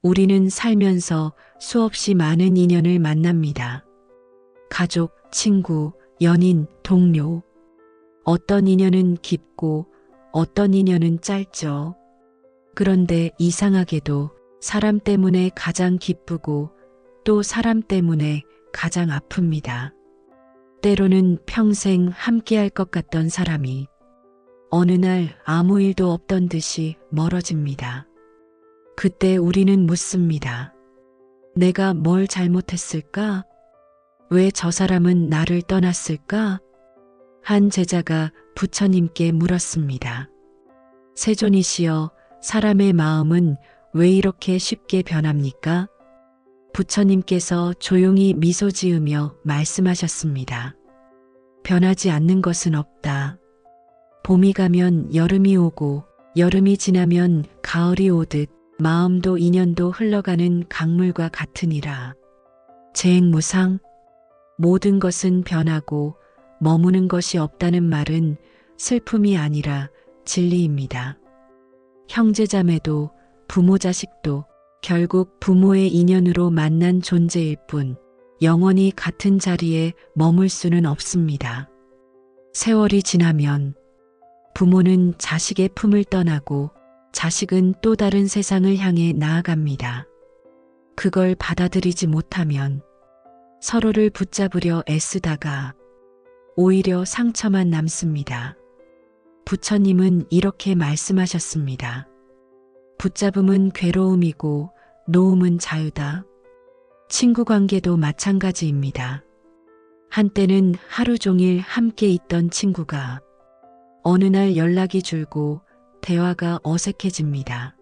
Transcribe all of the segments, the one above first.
우리는 살면서 수없이 많은 인연을 만납니다. 가족, 친구, 연인, 동료. 어떤 인연은 깊고 어떤 인연은 짧죠. 그런데 이상하게도 사람 때문에 가장 기쁘고 또 사람 때문에 가장 아픕니다. 때로는 평생 함께할 것 같던 사람이 어느 날 아무 일도 없던 듯이 멀어집니다. 그때 우리는 묻습니다. 내가 뭘 잘못했을까? 왜 저 사람은 나를 떠났을까? 한 제자가 부처님께 물었습니다. 세존이시여, 사람의 마음은 왜 이렇게 쉽게 변합니까? 부처님께서 조용히 미소 지으며 말씀하셨습니다. 변하지 않는 것은 없다. 봄이 가면 여름이 오고 여름이 지나면 가을이 오듯 마음도 인연도 흘러가는 강물과 같으니라. 재행무상, 모든 것은 변하고 머무는 것이 없다는 말은 슬픔이 아니라 진리입니다. 형제자매도 부모 자식도 결국 부모의 인연으로 만난 존재일 뿐 영원히 같은 자리에 머물 수는 없습니다. 세월이 지나면 부모는 자식의 품을 떠나고 자식은 또 다른 세상을 향해 나아갑니다. 그걸 받아들이지 못하면 서로를 붙잡으려 애쓰다가 오히려 상처만 남습니다. 부처님은 이렇게 말씀하셨습니다. 붙잡음은 괴로움이고 놓음은 자유다. 친구 관계도 마찬가지입니다. 한때는 하루 종일 함께 있던 친구가 어느 날 연락이 줄고 대화가 어색해집니다.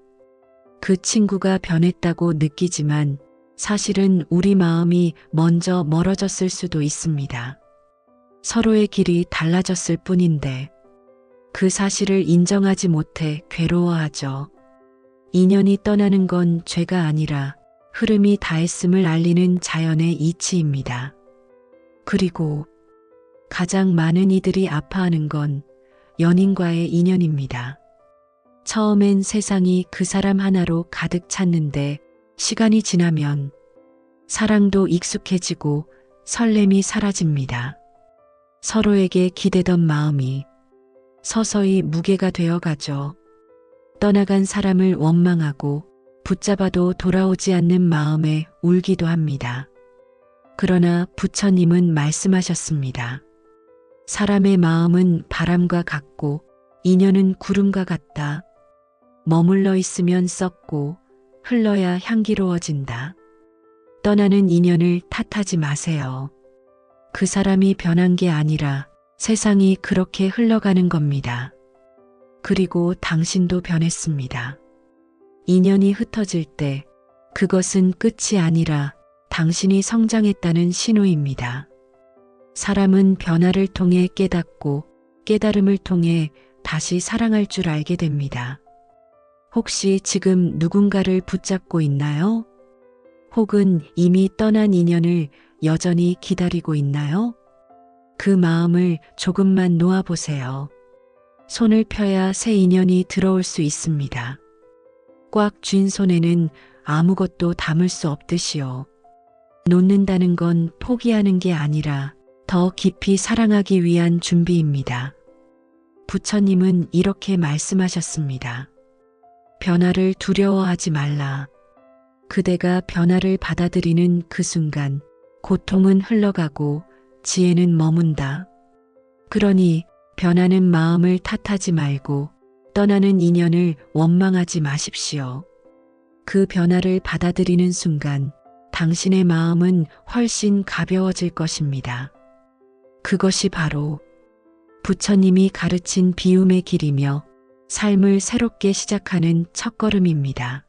그 친구가 변했다고 느끼지만 사실은 우리 마음이 먼저 멀어졌을 수도 있습니다. 서로의 길이 달라졌을 뿐인데 그 사실을 인정하지 못해 괴로워하죠. 인연이 떠나는 건 죄가 아니라 흐름이 다했음을 알리는 자연의 이치입니다. 그리고 가장 많은 이들이 아파하는 건 연인과의 인연입니다. 처음엔 세상이 그 사람 하나로 가득 찼는데 시간이 지나면 사랑도 익숙해지고 설렘이 사라집니다. 서로에게 기대던 마음이 서서히 무게가 되어가죠. 떠나간 사람을 원망하고 붙잡아도 돌아오지 않는 마음에 울기도 합니다. 그러나 부처님은 말씀하셨습니다. 사람의 마음은 바람과 같고 인연은 구름과 같다. 머물러 있으면 썩고 흘러야 향기로워진다. 떠나는 인연을 탓하지 마세요. 그 사람이 변한 게 아니라 세상이 그렇게 흘러가는 겁니다. 그리고 당신도 변했습니다. 인연이 흩어질 때 그것은 끝이 아니라 당신이 성장했다는 신호입니다. 사람은 변화를 통해 깨닫고 깨달음을 통해 다시 사랑할 줄 알게 됩니다. 혹시 지금 누군가를 붙잡고 있나요? 혹은 이미 떠난 인연을 여전히 기다리고 있나요? 그 마음을 조금만 놓아보세요. 손을 펴야 새 인연이 들어올 수 있습니다. 꽉 쥔 손에는 아무것도 담을 수 없듯이요. 놓는다는 건 포기하는 게 아니라 더 깊이 사랑하기 위한 준비입니다. 부처님은 이렇게 말씀하셨습니다. 변화를 두려워하지 말라. 그대가 변화를 받아들이는 그 순간 고통은 흘러가고 지혜는 머문다. 그러니 변하는 마음을 탓하지 말고 떠나는 인연을 원망하지 마십시오. 그 변화를 받아들이는 순간 당신의 마음은 훨씬 가벼워질 것입니다. 그것이 바로 부처님이 가르친 비움의 길이며 삶을 새롭게 시작하는 첫걸음입니다.